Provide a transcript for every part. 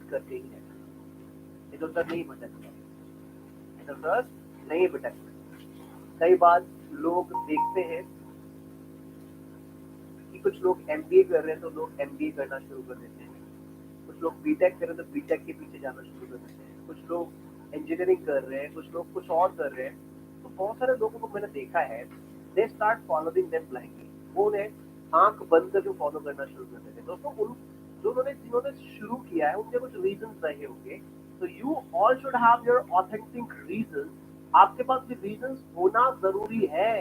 करके ही रहना, इधर उधर नहीं भटकना, इधर उधर नहीं भटकना। कई बार लोग देखते हैं कि कुछ लोग एमबीए कर रहे हैं तो लोग एमबीए करना शुरू कर देते हैं, कुछ लोग बीटेक कर रहे हैं तो बीटेक के पीछे जाना शुरू कर देते हैं, कुछ लोग इंजीनियरिंग कर रहे हैं, कुछ लोग कुछ और कर रहे हैं। तो बहुत सारे लोगों को मैंने देखा है, they start following them blindly, वो उन्हें आंख बंद करके फॉलो करना शुरू कर देते हैं। दोस्तों उन जो उन्होंने जिन्होंने शुरू किया है उनके कुछ रीजन रहे होंगे, तो you all should have your authentic reason. आपके पास भी रीजन होना जरूरी है।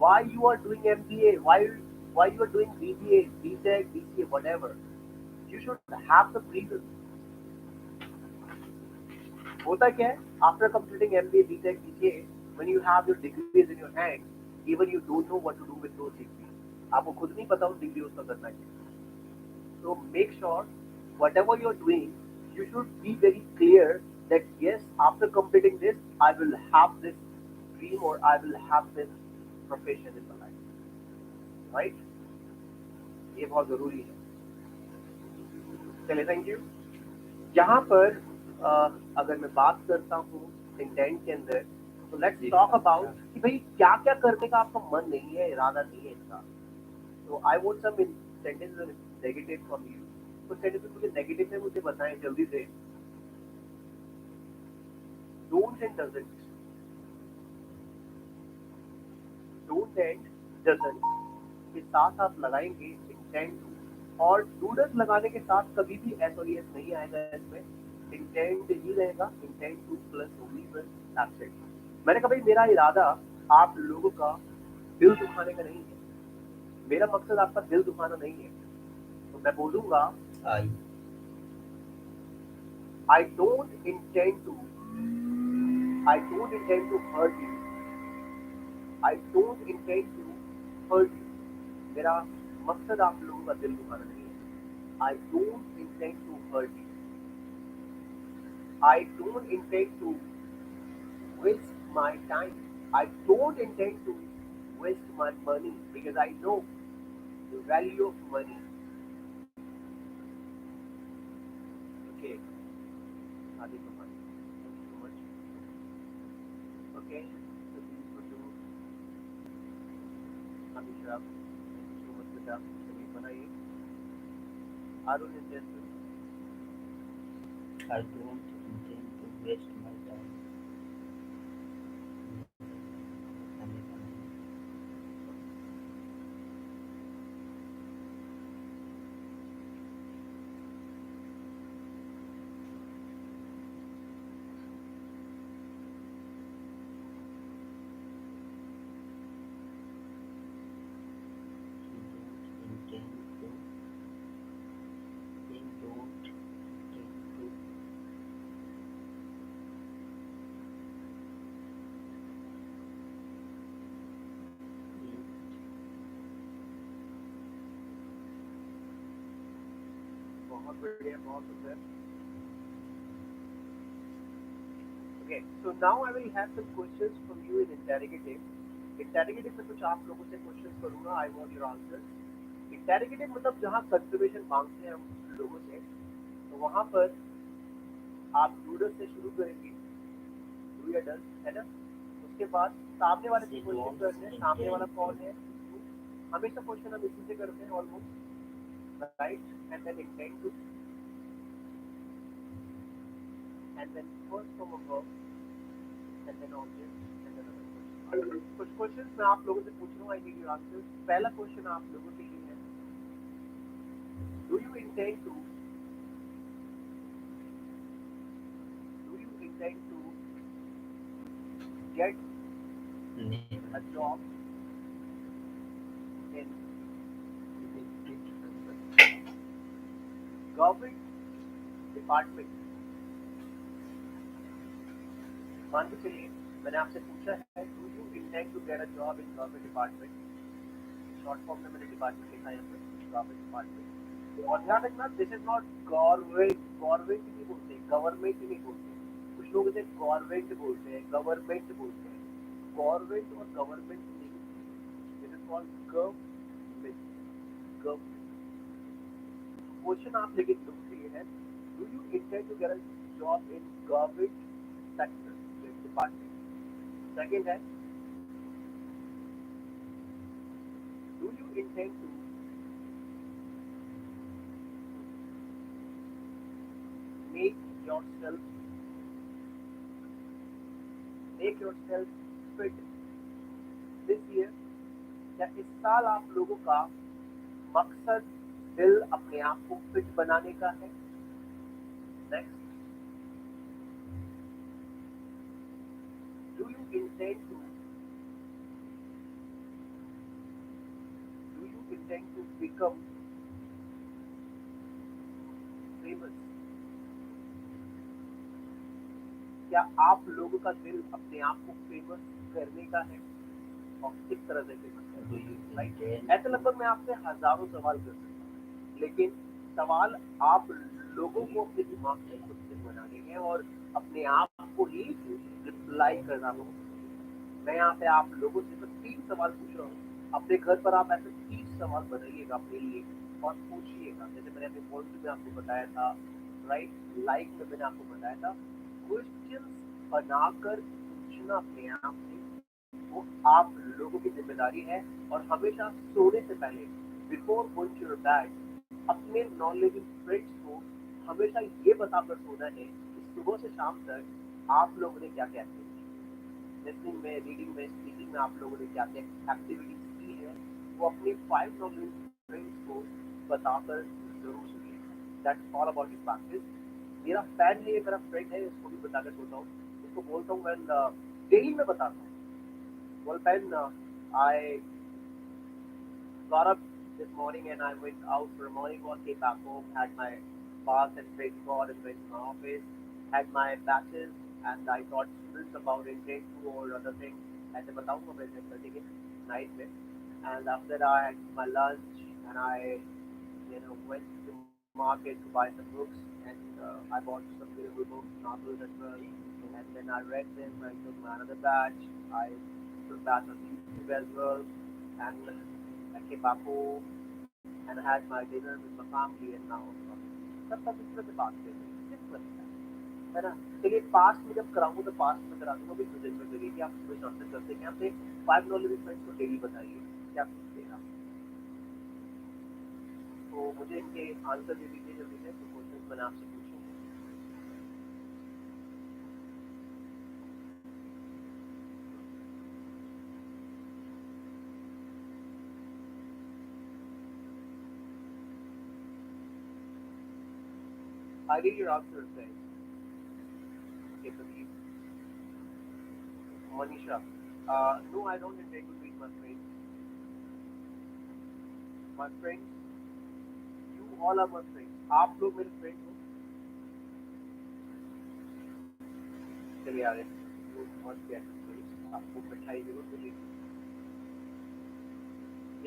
why you are doing MBA, why you are doing BBA, BTech, BCA, whatever. You should have the reason. होता क्या है, after completing MBA, BTech, BCA, when you have your degrees in your hand, even you don't know what to do with those degrees. आपको खुद नहीं पता उन degree उसका करना क्या। So make sure whatever you're doing, you should be very clear that yes, after completing this, I will have this dream or I will have this profession in my life, right? ये बहुत जरूरी है। चलिए, thank you. यहाँ पर अगर मैं बात करता हूँ इंटेंट के अंदर, तो लेट्स टॉक अबाउट कि भाई क्या क्या करने का आपका मन नहीं है, इरादा नहीं है इसका। तो I want some sentences negative from you. कुछ सेंटेंसेस मुझे नेगेटिव है, मुझे बताएं जल्दी से। Don't and doesn't, don't and doesn't के साथ आप लगाएंगे इंटेंट, और डूडस लगाने के साथ कभी भी एस और एस नहीं आएगा इसमें, इंटेंट ही रहेगा, intent to plus reason, that's it. मैंने कहा भाई मेरा इरादा आप लोगों का दिल दुखाने का नहीं है, मेरा मकसद आपका दिल दुखाना नहीं है। तो मैं बोलूंगा I I don't intend to, I don't intend to hurt you, I don't intend to hurt you. मेरा मकसद आप लोगों का दिल दुखाना नहीं है। I don't intend to hurt you, I don't intend to waste my time. I don't intend to waste my money because I know the value of money. Okay, Adi Kumar, thank you so much. Okay, so this is for you, Amisha. Thank you so much, beta. चलिए बनाइए। Arun and Jasmine. I don't intend to waste my time. मैंने बनाई। He don't intend to. He don't intend to. Eat. बहुत बढ़िया, बहुत सुंदर। Okay, so now I will have some questions from you in interrogative. Interrogative में कुछ आप लोगों से क्वेश्चंस करूंगा, I want your answer. Interrogative मतलब जहाँ कंफर्मेशन मांगते हैं हम लोगों से, तो वहां पर आप डूडल से शुरू करेंगे, डू या डन, है ना। उसके बाद सामने वाले से She क्वेश्चन don't करते हैं, सामने वाला intend कौन to. है, हमेशा क्वेश्चन हम इसी से करते हैं almost, right. And then intend to, and then first from above, and then object, and then other question. कुछ क्वेश्चन मैं आप लोगों से पूछ रहा हूँ, आई नीड योर आंसर। पहला क्वेश्चन आप लोगों के लिए है, do you intend to, do you intend to get Never. a job in government department. मान के चलिए मैंने आपसे पूछा है, do you intend to get a job in government department, short form में मैंने डिपार्टमेंट लिखा है यहाँ पे, गवर्नमेंट डिपार्टमेंट। और ध्यान रखना, this is not government, government नहीं बोलते, गवर्नमेंट नहीं बोलते, कुछ लोग इसे गवर्नमेंट बोलते हैं, गवर्नमेंट बोलते हैं। गवर्नमेंट और गवर्नमेंट नहीं, this is called government, government. Question आप लेके लोगों से ये है, do you intend to get a job in government sector department? Second है, do you intend to make yourself make yourself fit this year? या इस साल आप लोगों का मकसद दिल अपने आप को फिट बनाने का है? Next, do you intend to become famous? क्या आप लोगों का दिल अपने आप को फेमस करने का है और किस तरह से फेमस Do करना you है? राइट, intend ऐसे लगभग मैं आपसे हजारों सवाल कर सकता हूँ, लेकिन सवाल आप लोगों को अपने दिमाग में खुद से बनाने हैं और अपने आप को ही रिप्लाई करना होगा। मैं यहाँ पे आप लोगों से बस 3 सवाल पूछ रहा हूँ, अपने घर पर आप ऐसे 30 सवाल बनाइएगा अपने लिए और पूछिएगा, जैसे मैंने अपने पॉइंट में आपको बताया था, राइट, लाइक में मैंने आपको बताया था, क्वेश्चन बनाकर पूछना अपने आप से वो आप लोगों की जिम्मेदारी है। और हमेशा सोने से पहले, before going to your bed, अपने नॉलेजिंग फ्रेंड्स को हमेशा ये बताकर सोना है कि सुबह से शाम तक आप लोगों ने क्या क्या एक्टिविटी, लिसनिंग में, रीडिंग में, स्पीकिंग में आप लोगों ने क्या क्या एक्टिविटीज की है, वो अपने 5 नॉलेजिंग फ्रेंड्स को बताकर जरूर सुनिए। That's all about this practice. मेरा फैन है, ये मेरा फ्रेंड है, इसको भी बताकर सोता हूँ, इसको बोलता हूँ, मैं डेली में बताता हूँ। Well, Ben, I got up this morning and I went out for a morning walk, came back home, had my bath and prayed to God and went to my office, had my batches, and I taught students about Intake 2 or other things. ऐसे बताऊंगा मैं जब करेंगे night में, and after that I had my lunch and I, went to market to buy some books and I bought some beautiful books, novels as well, and then I read them. I took my another batch. I took batch on YouTube as well, and I came back home and I had my dinner with my family and now सब इस तरह से बात करते हैं, simple है ना। चलिए पास्ट में जब कराऊंगा तो पास्ट में करा दूंगा, भी प्रेजेंट में करिए कि आप सुबह शाम तक करते हैं, अपने 5 नॉलेज फ्रेंड्स को डेली बताइए क्या सीखते आप। तो मुझे इनके आंसर दे दीजिए जल्दी से, तो क्वेश्चन मैंने आपसे पूछूंगा। I need your answer, friends. Okay, Pradeep. Manisha. No, I don't intend to meet my friends. My friends, you all are my friends. आप लोग मेरे फ्रेंड हो। चलिए आ रहे हैं। मत get friends. आपको मिठाई जरूर मिलेगी।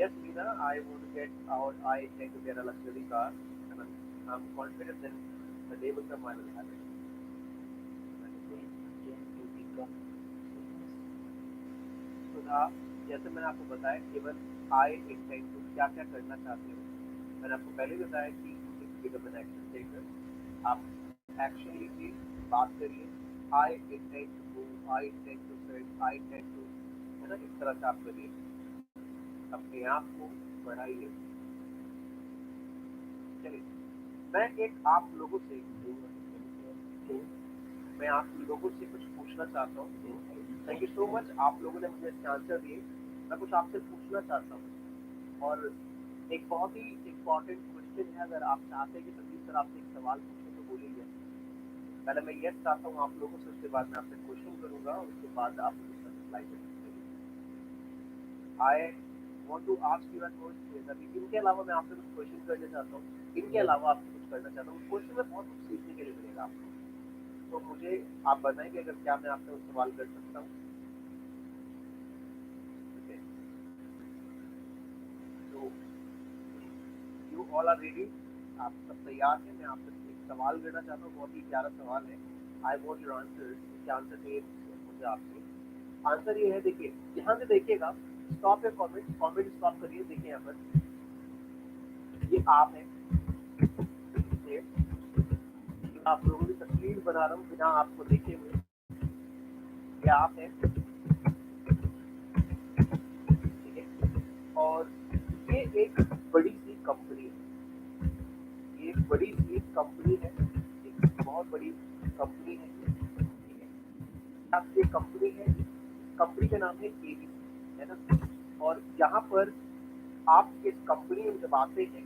Yes, Meena, I want to get out. I intend to get a luxury car, and I'm confident that the day will come I will have it. intend to become famous? सुधा, जैसे मैंने आपको बताया, केवल आई intend to क्या क्या करना चाहते हो, मैंने आपको पहले बताया कि बिकम एन एक्शन टेकर, आप एक्शन लीजिए, बात करिए, I intend to move, I intend to set, I intend to, है ना, इस तरह से आप करिए, अपने आप को बढ़ाइए। चलिए, मैं एक आप लोगों से मैं आप लोगों से कुछ पूछना चाहता हूँ। थैंक यू सो मच, आप लोगों ने मुझे इसके आंसर दिए। मैं कुछ आपसे पूछना चाहता हूँ और एक बहुत ही इम्पोर्टेंट क्वेश्चन है, अगर आप चाहते हैं कि संदीप सर आपसे एक सवाल पूछें तो बोलिए। पहले मैं यस चाहता हूँ आप लोगों से, उसके बाद मैं आपसे क्वेश्चन करूँगा, उसके बाद आप मुझे रिप्लाई करेंगे। I want to ask you an question. अभी इनके अलावा मैं आपसे कुछ क्वेश्चन करना चाहता हूँ, इनके अलावा आपसे कुछ करना चाहता हूँ। क्वेश्चन में बहुत कुछ सीखने के लिए मिलेगा आपको, तो मुझे आप बताएंगे अगर क्या मैं आपसे कुछ सवाल कर सकता हूँ। तो यू ऑल आर रेडी, आप सब तैयार हैं? मैं आपसे एक सवाल करना चाहता हूँ, बहुत ही प्यारा सवाल है। I want your answer. इसके आंसर चाहिए मुझे आपसे। आंसर ये है, देखिए यहाँ से देखिएगा, स्टॉप है कॉमेंट, कॉमेंट स्टॉप करिए। देखिए यहाँ पर ये आप है, ये आप लोगों की तस्वीर बना रहा हूँ बिना आपको देखे हुए। ये आप है, ठीक है, और ये एक बड़ी सी कंपनी है, ये एक बड़ी सी कंपनी है, एक बहुत बड़ी कंपनी है, ठीक है। आप ये कंपनी है, कंपनी का नाम है एबीसी, है ना। और यहाँ पर आप इस कंपनी में जब आते हैं,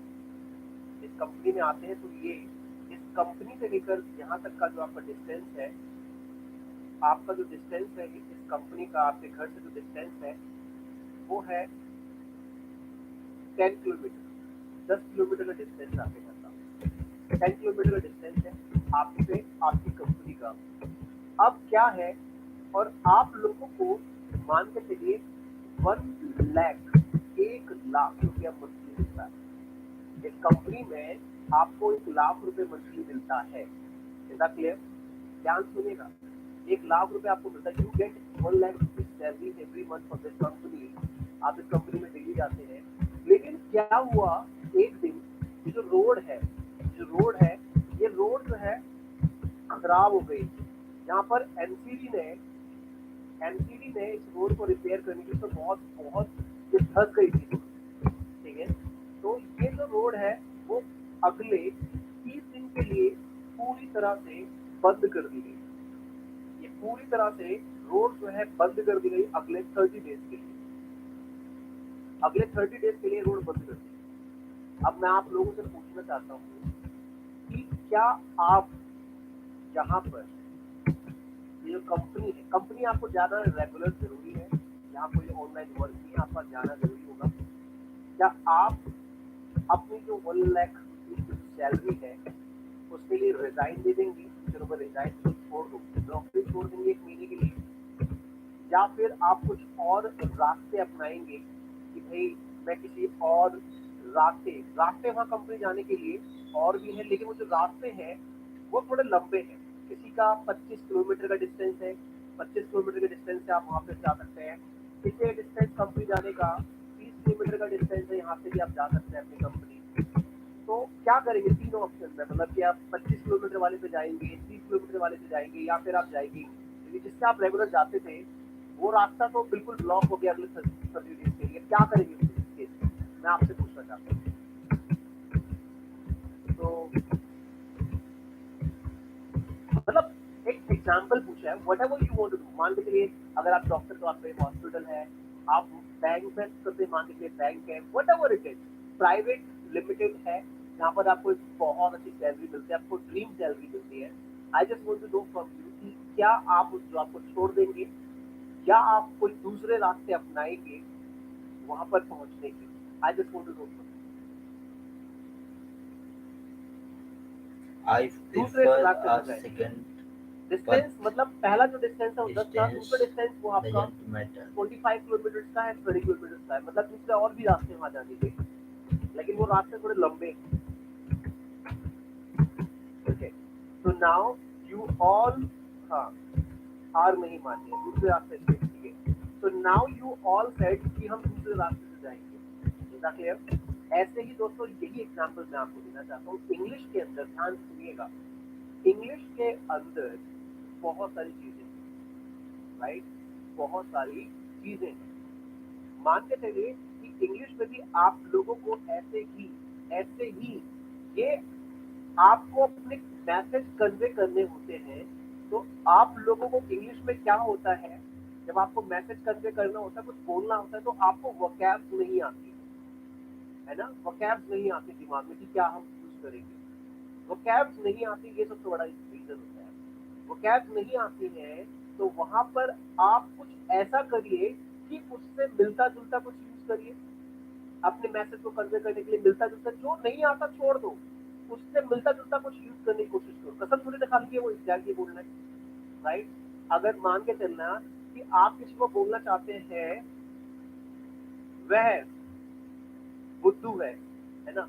इस कंपनी में आते हैं तो ये इस कंपनी से लेकर यहाँ तक का जो आपका डिस्टेंस है, आपका जो डिस्टेंस है इस कंपनी का आपके घर से जो डिस्टेंस है वो है 10 किलोमीटर, 10 किलोमीटर का डिस्टेंस आपके घर का, 10 किलोमीटर का डिस्टेंस है आपसे आपकी कंपनी का। अब क्या है, और आप लोगों को मान के चलिए 1 लाख, 1 लाख रुपया मंथली मिलता है इस कंपनी में, आपको 1 लाख रुपए मंथली मिलता है। Is that clear? ध्यान सुनिएगा, 1 लाख रुपए आपको मिलता है। You get 1 lakh rupees salary every month for this company. आप इस कंपनी में डेली जाते हैं, लेकिन क्या हुआ, एक दिन ये जो रोड है, जो रोड है, ये रोड जो है खराब हो गई। यहाँ पर एमसीडी ने इस रोड को रिपेयर करने के लिए तो बहुत बहुत ये धस गई थी, ठीक है। तो ये जो रोड है वो अगले 30 दिन के लिए पूरी तरह से बंद कर दी गई। ये पूरी तरह से रोड जो है बंद कर दी गई अगले 30 डेज के लिए, अगले 30 डेज के लिए रोड बंद कर दी। अब मैं आप लोगों से पूछना चाहता हूँ कि क्या आप यहाँ पर ये जो कंपनी है, कंपनी आपको जाना रेगुलर जरूरी है, यहाँ कोई ऑनलाइन वर्क नहीं है, आपका जाना जरूरी होगा। क्या आप अपनी जो 1 लाख की सैलरी है उसके लिए रिजाइन दे देंगे, चलो मैं रिजाइन छोड़ दूँ, नौकरी छोड़ देंगे 1 महीने के लिए, या फिर आप कुछ और रास्ते अपनाएंगे कि भाई मैं किसी और रास्ते रास्ते वहाँ कंपनी जाने के लिए और भी है, लेकिन वो जो रास्ते हैं वो थोड़े लंबे हैं। किसी का 25 किलोमीटर का डिस्टेंस है, 25 किलोमीटर के डिस्टेंस से आप वहाँ पे जा सकते हैं। किसी का डिस्टेंस कंपनी जाने का 30 किलोमीटर का डिस्टेंस है, यहाँ से भी आप जा सकते हैं अपनी कंपनी। तो क्या करेंगे, 3 ऑप्शन है, मतलब कि आप 25 किलोमीटर वाले पे जाएंगे, 30 किलोमीटर वाले पे जाएंगे, या फिर आप जाएंगे क्योंकि जिससे आप रेगुलर जाते थे वो रास्ता तो बिल्कुल ब्लॉक हो गया अगले 30 डेज के लिए। क्या करेंगे उस केस में, मैं आपसे पूछना चाहता हूँ। तो मतलब एक एग्जाम्पल पूछा है, whatever you want to do. मान के चलिए अगर आप डॉक्टर तो आपके हॉस्पिटल है, आप बैंक में करते मान के चलिए बैंक है, what ever it is, private limited है, यहाँ पर आपको एक बहुत अच्छी सैलरी मिलती है, आपको ड्रीम सैलरी मिलती है। I just want to know from you कि क्या आप उस जॉब को छोड़ देंगे या आप कोई दूसरे रास्ते अपनाएंगे वहां पर पहुंचने के। I just want to know from I दूसरे prefer रास्ते a पर जाएंगे। second, but डिस्टेंस मतलब पहला जो डिस्टेंस है वो 10 था, दूसरा distance डिस्टेंस वो आपका doesn't matter. 25 किलोमीटर का है, 20 किलोमीटर का है, मतलब दूसरे और भी रास्ते वहाँ जाने के, लेकिन वो रास्ते थोड़े लंबे हैं। ओके, तो नाउ यू ऑल, हाँ, हार नहीं मानी है, दूसरे रास्ते से, ठीक है। तो नाउ यू ऑल सेड कि हम दूसरे रास्ते से जाएंगे। Is that clear? ऐसे ही दोस्तों यही एग्जांपल मैं आपको देना चाहता हूँ। इंग्लिश के अंदर ध्यान सुनिएगा, इंग्लिश के अंदर बहुत सारी चीजें हैं, राइट, बहुत सारी चीजें हैं। मान के चलिए कि इंग्लिश में भी आप लोगों को ऐसे ही ये आपको अपने मैसेज कन्वे करने होते हैं। तो आप लोगों को इंग्लिश में क्या होता है, जब आपको मैसेज कन्वे करना होता है, कुछ बोलना होता है, तो आपको वोकैब्स नहीं आती है ना, वोकैब्स नहीं आती दिमाग में कि क्या हम यूज करेंगे, वोकैब्स नहीं आती, ये सबसे बड़ा रीजन होता है। वोकैब्स नहीं आती है तो वहां पर आप कुछ ऐसा करिए कि उससे मिलता जुलता कुछ यूज करिए अपने मैसेज को कन्वे करने के लिए। मिलता जुलता जो नहीं आता छोड़ दो, उससे मिलता जुलता कुछ यूज करने की कोशिश करो। कसम थोड़ी दिखा लीजिए वो एग्जैक्टली बोलना है, राइट। अगर मान के चलना कि आप किसी को बोलना चाहते हैं वह बुद्धू है ना,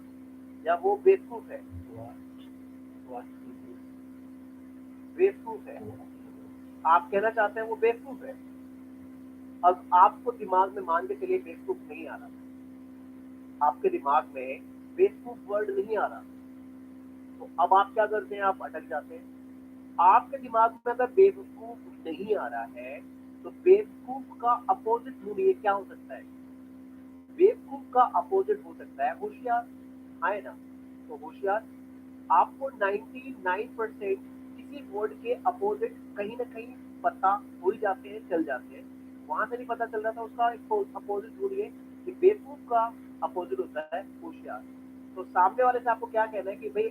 या वो बेवकूफ है, What is this? बेवकूफ है, आप कहना चाहते हैं वो बेवकूफ है। अब आपको दिमाग में मान के चलिए बेवकूफ नहीं आ रहा, आपके दिमाग में बेवकूफ वर्ड नहीं आ रहा, तो अब आप क्या करते हैं, आप अटक जाते हैं। आपके दिमाग में अगर बेवकूफ नहीं आ रहा है तो बेवकूफ का अपोजिट ढूंढिए, क्या हो सकता है? बेवकूफ का अपोजिट हो सकता है होशियार, है ना? तो होशियार, आपको 99% किसी वर्ड के अपोजिट कहीं ना कहीं पता हो ही जाते हैं, चल जाते हैं। वहां से नहीं पता चल रहा था, उसका अपोजिट ढूंढिए कि बेवकूफ का अपोजिट होता है होशियार। तो सामने वाले से आपको क्या कहना है कि भाई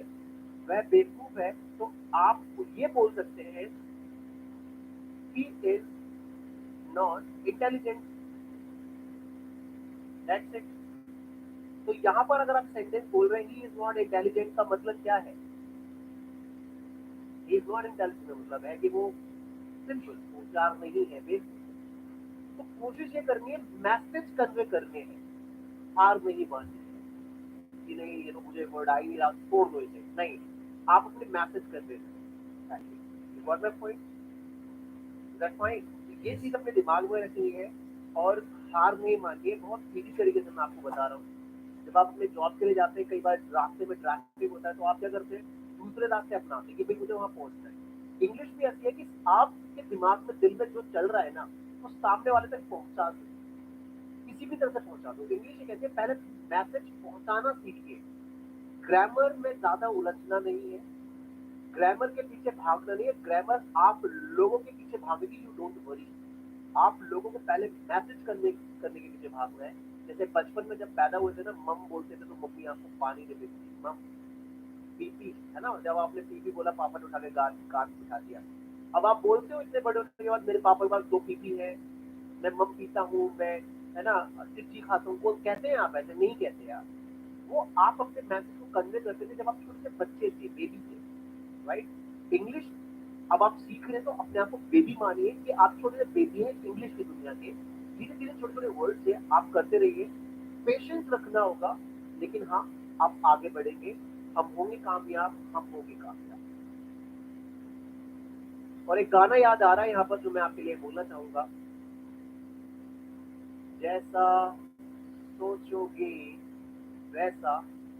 वह बेवकूफ है, तो आप ये बोल सकते हैं he is not intelligent, that's it। तो यहाँ पर अगर आप सेंटेंस बोल रहे हैं he is not intelligent का मतलब क्या है? he is not intelligent का मतलब है कि वो सिंपल होशियार नहीं है, बेसिक। तो कोशिश ये करनी है मैसेज कन्वे करने हैं, हार नहीं माननी है कि नहीं ये तो मुझे वर्ड आ ही नहीं रहा, छोड़ दो इसे, नहीं। आप अपने मैसेज कन्वे करें। You got my point? That fine. ये चीज अपने दिमाग में रखनी है और हार नहीं माननी है। बहुत सीधी तरीके से मैं आपको बता रहा हूँ। जब आप अपने जॉब के लिए जाते हैं, कई बार रास्ते में ट्रैफिक होता है, तो आप क्या करते हैं, दूसरे रास्ते अपनाते हैं कि भाई मुझे वहां पहुंचना है। इंग्लिश भी ऐसी है कि आपके दिमाग में, दिल में जो चल रहा है ना, वो सामने वाले तक पहुंचा दो, किसी भी तरह से पहुंचा दो। इंग्लिश ये कहती है पहले मैसेज पहुंचाना सीखिए। ग्रामर में ज्यादा उलझना नहीं है, ग्रामर के पीछे भागना नहीं है। ग्रामर आप लोगों के पीछे भागेगी, यू डोंट वरी। आप लोगों को पहले मैसेज करने करने के पीछे भागना है। जैसे बचपन में जब पैदा हुए थे ना, मम बोलते थे तो मम्मी आपको पानी दे देती थी, मम। पीपी है ना, जब आपने पीपी बोला, पापा ने उठा के गाल कान बिठा दिया। अब आप बोलते हो इतने बड़े होने के बाद, मेरे पापा के पास 2 पीपी है, मैं मम पीता हूँ, मैं, है ना, चिट्ठी खाता हूँ। वो कहते हैं, आप ऐसे नहीं कहते यार। वो आप अपने मैसेज को कन्वे करते थे जब आप छोटे से बच्चे थे, बेबी थे, राइट? इंग्लिश अब आप सीख रहे हैं तो अपने आप को बेबी मानिए कि आप छोटे से बेबी हैं इंग्लिश की दुनिया के। धीरे धीरे छोटे छोटे वर्ड से आप करते रहिए, पेशेंस रखना होगा, लेकिन हाँ, आप आगे बढ़ेंगे, हम होंगे कामयाब, हम होंगे कामयाब। और एक गाना याद आ रहा है यहाँ पर जो मैं आपके लिए बोलना चाहूंगा। जैसा सोचोगे वैसा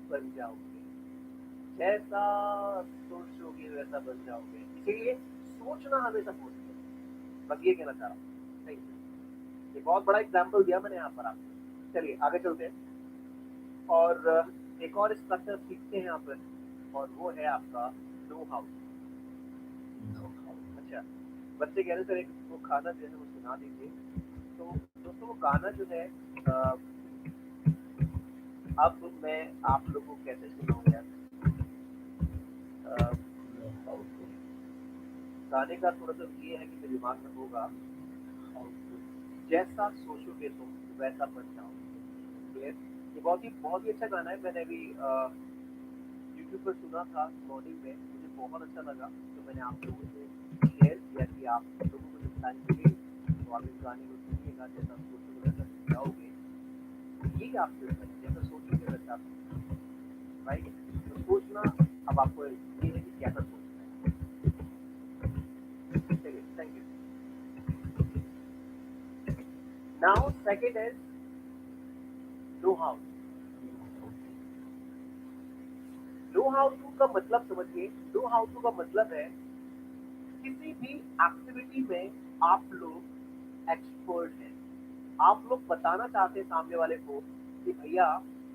बन जाओगे, जैसा सोचोगे वैसा बन जाओगे। इसीलिए सोचना हमेशा सोचते, बस ये कहना चाह रहा हूँ। Thank you. ये बहुत बड़ा एग्जाम्पल दिया मैंने यहाँ पर आपको। चलिए आगे चलते हैं और एक और स्ट्रक्चर सीखते हैं यहाँ पर, और वो है आपका नो हाउ। अच्छा, बच्चे कह रहे सर एक वो खाना जो है वो सुना दीजिए। तो दोस्तों वो गाना जो है, अब मैं आप लोगों को कैसे सुनाऊँ यार। गाने का थोड़ा सा ये है कि मेरे दिमाग में होगा, जैसा सोचोगे तुम वैसा बन जाओगे। ये बहुत ही अच्छा गाना है। मैंने अभी यूट्यूब पर सुना था मॉर्निंग में, मुझे बहुत अच्छा लगा, तो मैंने आप लोगों से शेयर किया कि आप लोगों को जब टाइम मिले तो आप इस गाने को सुनिएगा। जैसा सोचोगे वैसा बन जाओगे, ये आप कर सकते हैं, जैसा सोचोगे वैसा आप, राइट? तो सोचना, अब आपको ये है कि कैसा सोचना है। चलिए, thank you. Now second is know how. Know how to का मतलब समझिए। नो हाउ टू का मतलब है किसी भी एक्टिविटी में आप लोग एक्सपर्ट हैं। आप लोग बताना चाहते हैं सामने वाले को कि भैया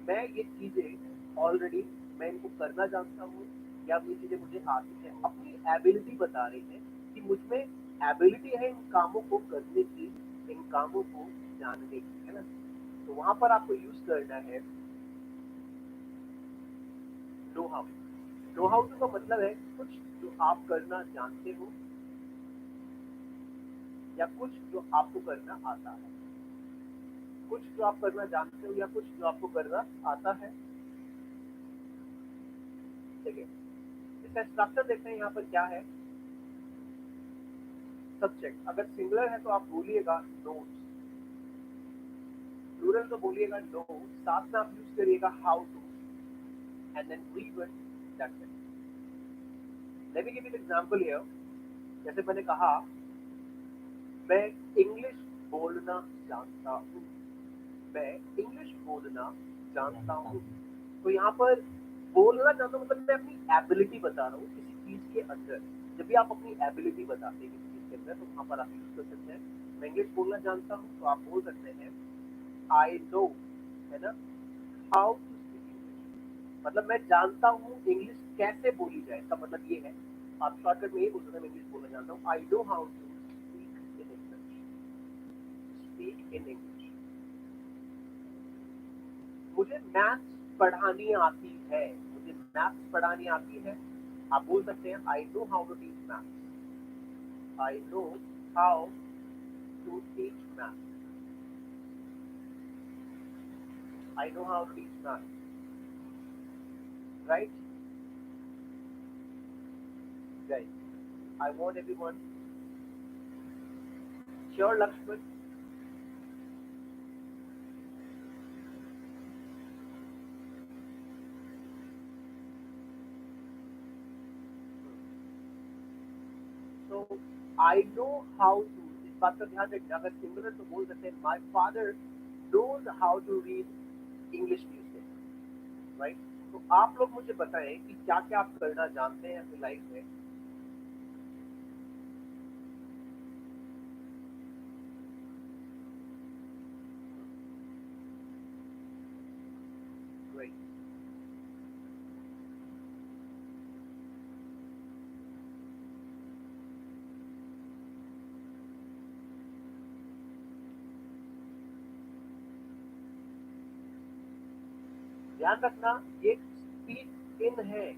मैं ये चीजें ऑलरेडी, मैं इनको करना जानता हूँ, या ये चीजें मुझे आती हैं। अपनी एबिलिटी बता रही है कि मुझ में एबिलिटी है इन कामों को करने की, इन कामों को जानने की, है ना? तो वहां पर आपको यूज करना है know how. Know how to का मतलब है कुछ जो आप करना जानते हो, या कुछ जो आपको करना आता है। कुछ जो आप करना जानते हो या कुछ जो आपको करना आता है। ठीक है, इसका स्ट्रक्चर देखते हैं यहाँ पर क्या है। सब्जेक्ट अगर सिंगुलर है तो आप बोलिएगा नोट्स, प्लूरल तो बोलिएगा नो, साथ में आप यूज करिएगा how to, and then we will, that's it. Let me give you example here. जैसे मैंने कहा, मैं इंग्लिश बोलना जानता हूँ, मैं इंग्लिश बोलना जानता हूँ। तो यहाँ पर बोलना चाहता हूँ मतलब मैं अपनी एबिलिटी बता रहा हूँ किसी चीज के अंदर। जब भी आप अपनी एबिलिटी बताते हैं किसी चीज के अंदर तो वहां पर आप यूज कर सकते हैं। मैं इंग्लिश बोलना जानता हूँ तो आप बोल सकते हैं आई नो, है ना, हाउ टू स्पीक इंग्लिश। मतलब मैं जानता हूँ इंग्लिश कैसे बोली जाए, इसका मतलब ये है। आप शॉर्टकट में ये बोल सकते हैं मैं इंग्लिश बोलना जानता हूँ, I know how to speak in English. Speak in English. मुझे मैथ्स पढ़ानी आती है, मुझे मैथ्स पढ़ानी आती है। आप बोल सकते हैं I know how to teach maths. I know how to teach maths. I know how to teach maths, right guys? I want everyone. Sure, Lakshman. So I know how to. इस बात का ध्यान रखना, अगर सिंगुलर तो बोल सकते हैं my father knows how to read English newspaper, right? तो आप लोग मुझे बताएं कि क्या क्या आप करना जानते हैं अपनी लाइफ में। Great. ध्यान रखना, ये स्पीक इन है,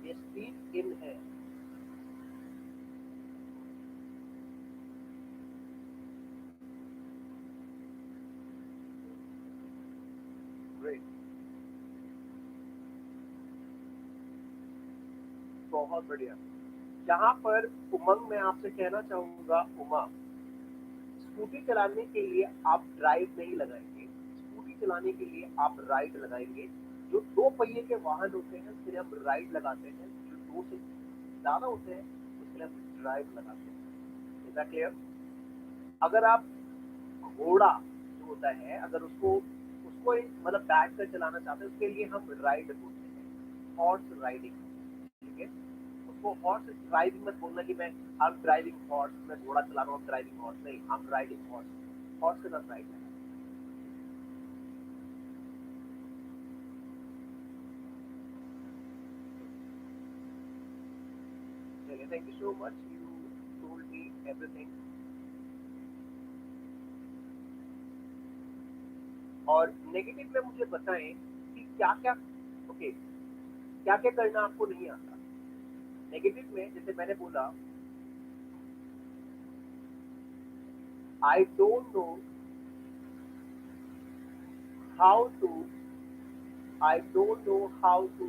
ये स्पीक इन है। ग्रेट, बहुत बढ़िया। यहाँ पर उमंग मैं आपसे कहना चाहूंगा, उमा, स्कूटी चलाने के लिए आप ड्राइव नहीं लगाएंगे, स्कूटी चलाने के लिए आप राइड लगाएंगे। जो दो पहिए के वाहन होते हैं उसके लिए हम राइड लगाते हैं, जो दो से ज्यादा होते हैं उसके लिए हम ड्राइव लगाते हैं। Is that clear? अगर आप घोड़ा जो होता है, अगर उसको उसको मतलब बैठ कर चलाना चाहते हैं उसके लिए हम राइड बोलते हैं, हॉर्स राइडिंग। ठीक है, उसको हॉर्स ड्राइविंग मत बोलना कि मैं I'm ड्राइविंग हॉर्स, मैं घोड़ा चला रहा हूँ ड्राइविंग हॉर्स, नहीं, I'm राइडिंग हॉर्स। हॉर्स के साथ राइड है। चलिए, thank you so much, you told me everything. और नेगेटिव में मुझे बताएं कि क्या क्या, ओके, क्या क्या करना आपको नहीं आता। नेगेटिव में जैसे मैंने बोला, I don't know how to, I don't know how to,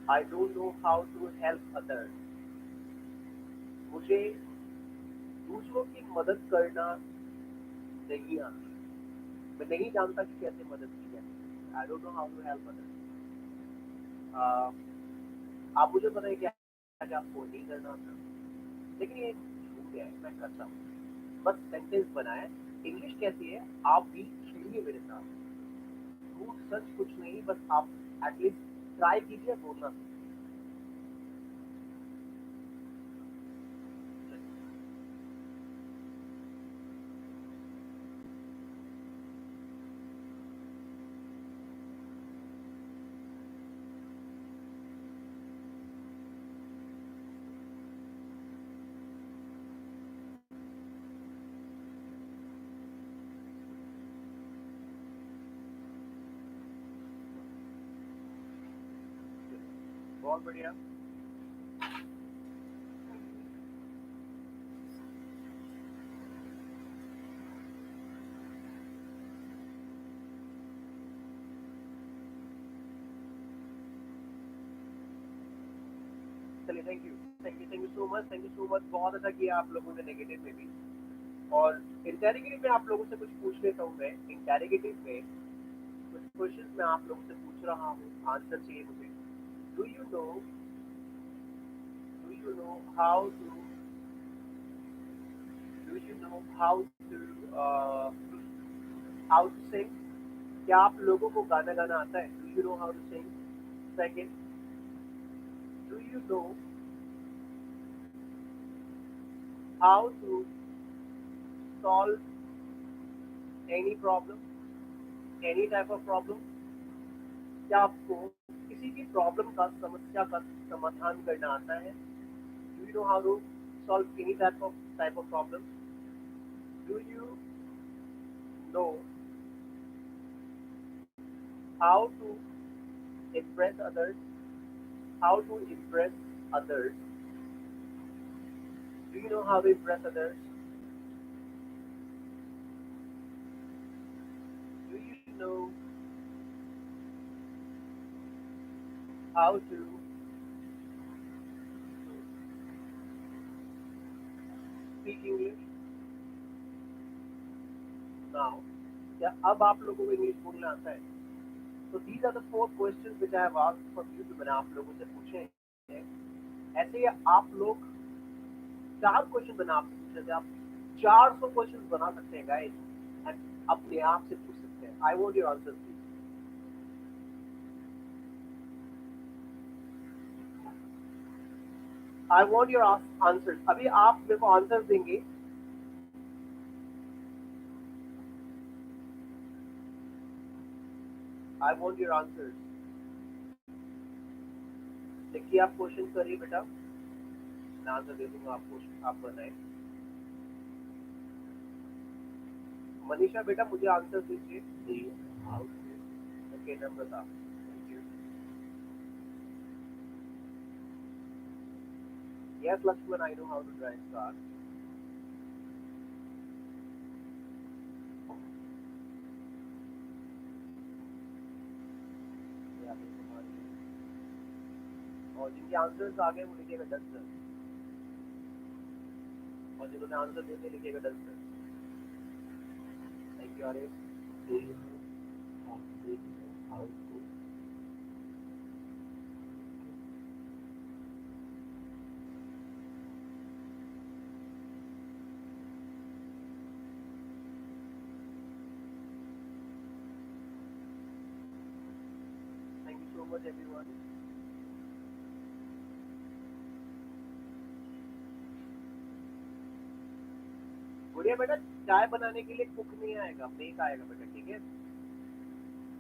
I don't know how to help others. मुझे दूसरों की मदद करना नहीं आती, मैं नहीं जानता कि कैसे मदद की जाए। I don't know how to help others. आप मुझे बताइए क्या क्या आपको नहीं करना आता। लेकिन ये झूठ है, मैं करता हूँ। बस सेंटेंस बनाए, इंग्लिश कैसी है आप भी सुनिए मेरे साथ। झूठ सच कुछ नहीं, बस आप एटलीस्ट ट्राई कीजिए बोलना। बहुत बढ़िया। चलिए, thank you, thank you, thank you so much, thank you so much. बहुत अच्छा किया आप लोगों ने नेगेटिव में भी। और इंटेरोगेटिव में आप लोगों से कुछ पूछ लेता हूँ मैं। इंटेरोगेटिव में कुछ क्वेश्चन मैं आप लोगों से पूछ रहा हूँ, आंसर चाहिए मुझे। Do you know, do you know how to, do you know how to how to sing, क्या आप लोगों को गाना गाना आता है? Do you know how to sing? Second, do you know how to solve any problem, any type of problem? क्या आपको किसी भी प्रॉब्लम का, समस्या का समाधान करना आता है? Do you know how to solve any type of problem? Do you know how to impress others? How to impress others? Do you know how to impress others? Do you know how to speak English? Now, क्या अब आप लोगों को English बोलना आता है? So these are the four questions which I have asked from you, जो मैंने आप लोगों से पूछे हैं. ऐसे ही आप लोग चार क्वेश्चन बना सकते हैं. आप 400 क्वेश्चन बना सकते हैं गाइस, एंड अपने आप से पूछ सकते हैं. I want your answer please. I want your answer. अभी आप मेरे को आंसर देंगे. I want your answer. देखिए आप क्वेश्चन करिए बेटा, मैं आंसर दे दूंगा आपको. आप बताएं. मनीषा बेटा मुझे आंसर दीजिए. Do you know how to? Okay Namrata, thank you. Yes Lakshman, I know how to drive car. और जिनके आंसर्स आ गए वो लिखिएगा 10 10, और जिन्होंने आंसर देते लिखिएगा 10 10. Thank you Arif. Do you know how to? Thank you so much everyone. गुड़िया बेटा चाय बनाने के लिए कुक नहीं आएगा, मेक आएगा बेटा, ठीक है?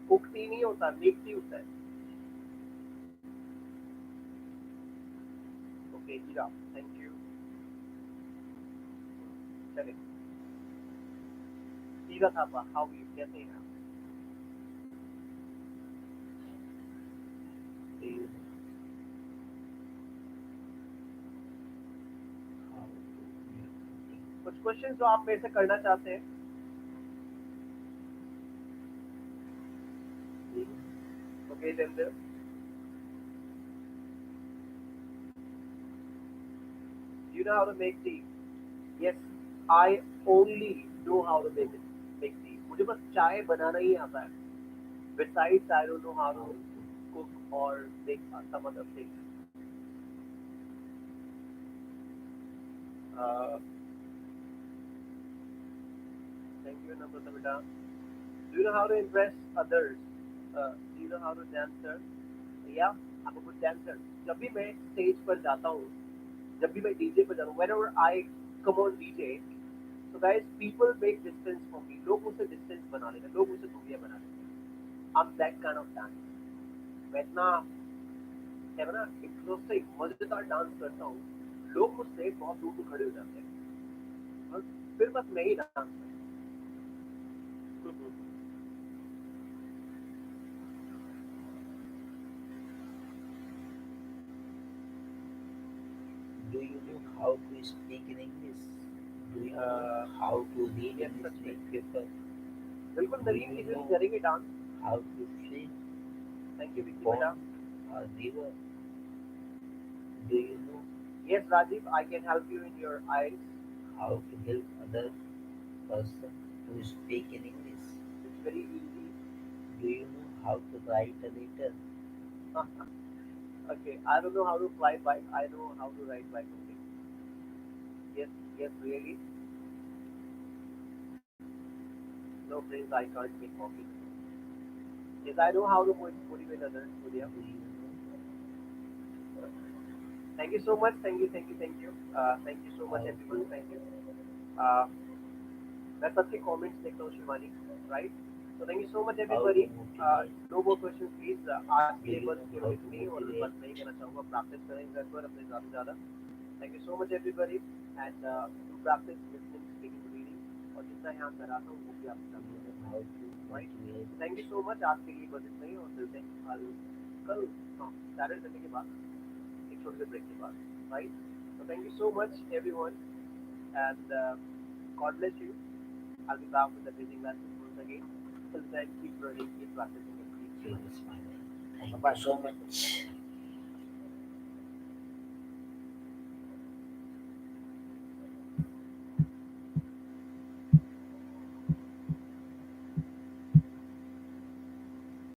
कुक टी नहीं होता, मेक टी होता है. ओके जीरा, थैंक यू. चले सीधा थापा, हाउ यू, कैसे हैं आप? Do you know how to make something? कुछ क्वेश्चन जो आप मेरे से करना चाहते हैं. Do you know okay Jinder, you know how to make tea? Yes, I only know how to make tea. मुझे बस चाय बनाना ही आता है. Besides, I don't know how how to to? cook or make some other things. Uh, thank you, Namrata beta. Do you know how to impress others? Do you know how to dance, sir? Yeah, I'm a good dancer. जब भी मैं stage पर जाता हूँ, जब भी मैं DJ पर जाता हूँ, whenever I come on DJ, so guys, people make distance for me. लोग मुझसे distance बना लेते हैं, लोग मुझसे दूरियां बना लेते हैं. I'm that kind of dancer. मैं इतना है ना इंटरेस्टिंग मजेदार डांस करता हूँ, लोग मुझसे बहुत दूर दूर खड़े हो जाते हैं, और फिर बस मैं ही डांस करता हूँ. Do you know how to speak in English? Do you know Uh, how to read yes, English सच में. newspaper? बिल्कुल Do नरीन you किसी know करेंगे dance. how to swim thank you in Vicky बेटा. pond or river? Do you know yes Rajiv, I can help you in your eyes. how to help other person to speak in English? It's very easy. Do you know how to write a letter? Okay, I don't know how to fly bike, I know how to ride bike only. Yes, yes, really. No, Prince, I can't make coffee. Yes, I know how to motivate others. Vidya. Do you know? Thank you so much. Thank you, thank you, thank you. Thank you so much, How everyone. to Thank you. Uh, मैं सबके comments देखता हूँ Shivani, right? So thank you so much how to everybody. motivate? No more questions please. आज के Do लिए you बस know केवल how to इतनी ही और motivate? बस नहीं कहना चाहूँगा practice करें घर पर अपने ज़्यादा से ज़्यादा. Thank you so much everybody and do practice listening, speaking, reading और जितना यहाँ कराता हूँ वो भी आप Do you practice know करें, how to right? motivate? So thank you so much. आज के लिए बस इतना ही और मिलते हैं कल हाँ Saturday संडे के बाद एक छोटे से break के बाद, right? So thank you so much everyone and God bless you. I'll be back with amazing lessons once again. Till then, keep learning, keep practicing, and keep Keep smiling. smiling. Bye Thank you bye. so much.